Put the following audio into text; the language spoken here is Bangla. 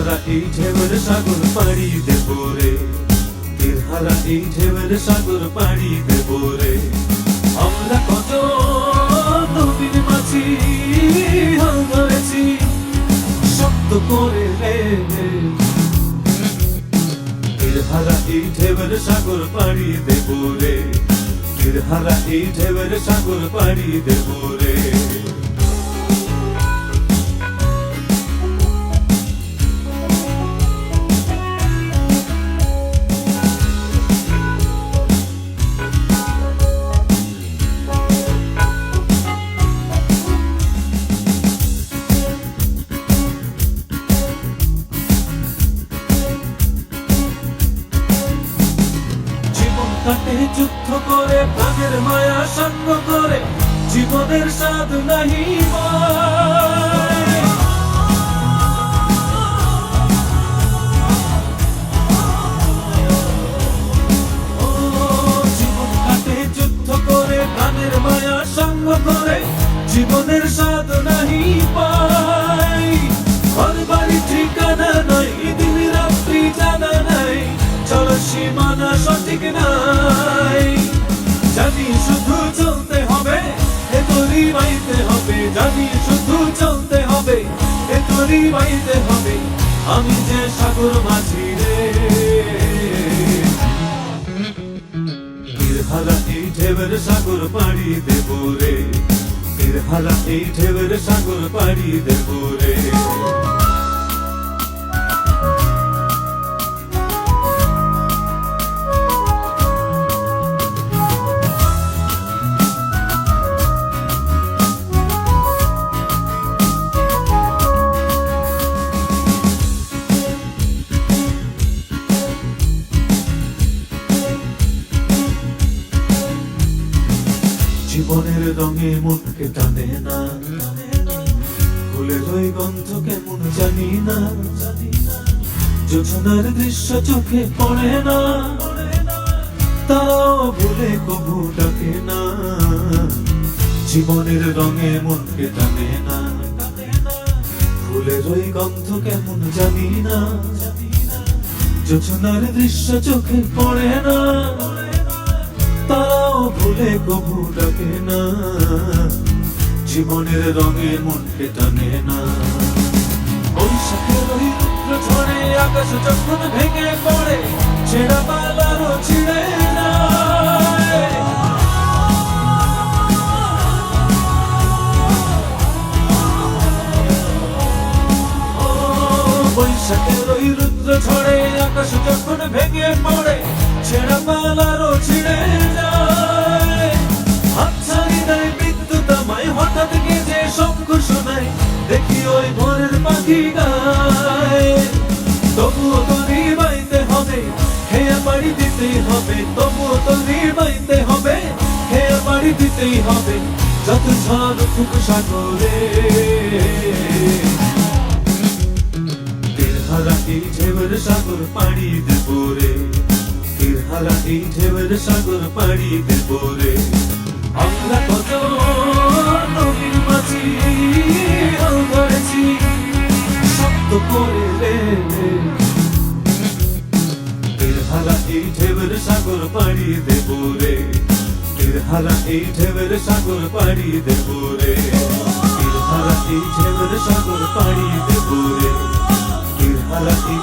হারা এই ঢেউয়ের সাগর পাড়ি দেব রে, তীর হারা এই ঢেউয়ের সাগর পাড়ি দেব রে। আমরা কত নবীন মাঝি হাল ধরেছি শক্ত করে রে, তীর হারা এই ঢেউয়ের সাগর পাড়ি দেব রে, তীর হারা এই ঢেউয়ের সাগর পাড়ি দেব রে। কাটে যুদ্ধ করে প্রাণের মায়া সঙ্গ করে জীবনের স্বাদ নাহি জীবন কাটে যুদ্ধ করে প্রাণের মায়া সঙ্গ করে জীবনের স্বাদ নাহি পাই। ঘর বাড়ি ঠিকানা নাই, দিন রাত্রি জানা নাই, চলো সীমানা সঠিক নাই। জানি শুধু চলতে হবে, এ তরি বাইতে হবে, জানি শুধু চলতে হবে, এ তরি বাইতে হবে। আমি যে সাগর মাঝি রে, তীর হারা এই ঢেউয়ের সাগর পাড়ি দেব রে, তীর হারা এই ঢেউয়ের সাগর পাড়ি দেব রে। জীবনের রঙে মনকে টানে না, ফুলের ওই গন্ধ কেমন জানি না, যোজনার দৃশ্য চোখে পড়ে না, তারাও ভুলে কবু ডাকে না। জীবনের রঙে মনকে টানে না, ফুলের ওই গন্ধ কেমন জানি না, যোজনার দৃশ্য চোখে পড়ে না, তারাও ভুলে কবু ডাকে না। জীবনের রঙে মনকে টানে না। বৈশাখের ওই রুদ্র ঝড়ে আকাশ যখন ভেঙে পড়ে ছেঁড়া পালারও ছিঁড়ে যায়। বৈশাখের ওই রুদ্র ঝড়ে আকাশ যখন ভেঙে পড়ে ছেঁড়া পালারও ছিঁড়ে যায়। হাতছানি দেয় বিদ্যুৎ আমায়, হঠাৎ গেজে শঙ্খ শোনায়, দেখি ওই ভোরের পাখি গায়। তবুও তরি বাইতে হবে, খেয়া বাড়ি দিতেই হবে, তবুও তরি বাইতে হবে, খেয়া বাড়ি দিতেই হবে, যত ঝড় উঠুক সাগরে। তীর হারা এই ঢেউয়ের সাগর পাড়ি দেব রে, তীর হারা এই ঢেউয়ের সাগর পাড়ি দেব রে। আমরা কত নবীন মাঝি হাল ধরেছি শক্ত করে রে, তীর হারা এই ঢেউয়ের সাগর পাড়ি দেব রে, তীর হারা এই ঢেউয়ের সাগর পাড়ি দেব রে, তীর হারা এই ঢেউয়ের সাগর পাড়ি দেব রে, তীর হারা এই